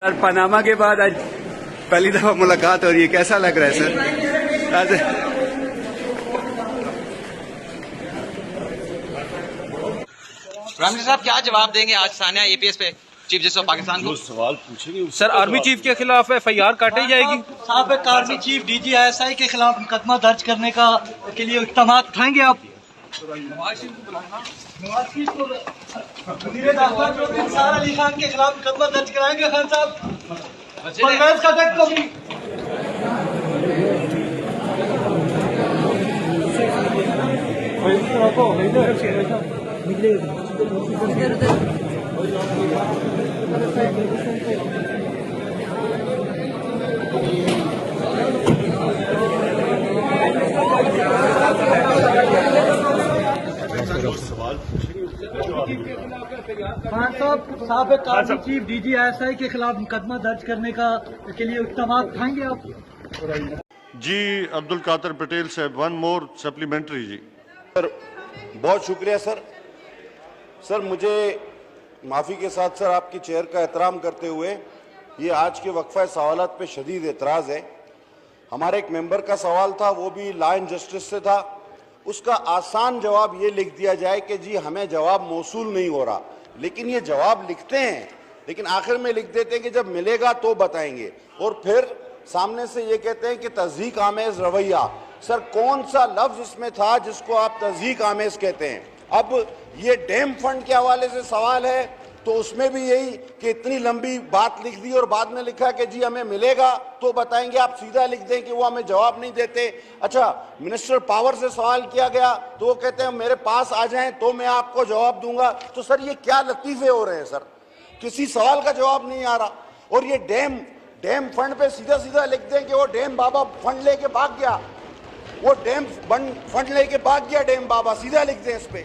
Sir Panama के बाद आज पहली दफा मुलाकात हो रही है, कैसा लग रहा है सर आज? रामजी साहब क्या जवाब देंगे आज सानिया एपीएस पे चीफ जस्टिस ऑफ पाकिस्तान को? सवाल पूछेंगे सर आर्मी चीफ के खिलाफ एफआईआर काटी जाएगी। साबिक आर्मी चीफ डीजी आईएसआई के खिलाफ मुकदमा दर्ज करने के लिए इक़दाम उठाएंगे आप? निसार अली खान के खिलाफ मुकदमा दर्ज कराएंगे खान साहब? परवेज खटक को भी खान साहब साबिक आर्मी चीफ डीजी आईएसआई के खिलाफ मुकदमा दर्ज करने के लिए इक़दाम उठाएंगे आप? जी अब्दुल कादर पटेल साहब, वन मोर सप्लीमेंट्री जी। सर बहुत शुक्रिया सर। सर मुझे माफ़ी के साथ सर आपकी चेयर का एहतराम करते हुए ये आज के वक्फा सवालात पे शदीद एतराज़ है। हमारे एक मेंबर का सवाल था, वो भी लॉ एंड जस्टिस से था। उसका आसान जवाब ये लिख दिया जाए कि जी हमें जवाब मौसूल नहीं हो रहा, लेकिन ये जवाब लिखते हैं लेकिन आखिर में लिख देते हैं कि जब मिलेगा तो बताएंगे, और फिर सामने से ये कहते हैं कि तज़हीक आमेज़ रवैया। सर कौन सा लफ्ज़ इसमें था जिसको आप तज़हीक आमेज़ कहते हैं? अब ये डैम फंड के हवाले से सवाल है तो उसमें भी यही कि इतनी लंबी बात लिख दी और बाद में लिखा कि जी हमें मिलेगा तो बताएंगे। आप सीधा लिख दें कि वो हमें जवाब नहीं देते। अच्छा, मिनिस्टर पावर से सवाल किया गया तो वो कहते हैं मेरे पास आ जाएं तो मैं आपको जवाब दूंगा। तो सर ये क्या लतीफ़े हो रहे हैं सर, किसी सवाल का जवाब नहीं आ रहा। और ये डैम फंड पे सीधा सीधा लिख दें कि वो डैम बाबा फंड लेके भाग गया, वो डैम फंड लेके भाग गया डैम बाबा, सीधा लिख दें इस पे।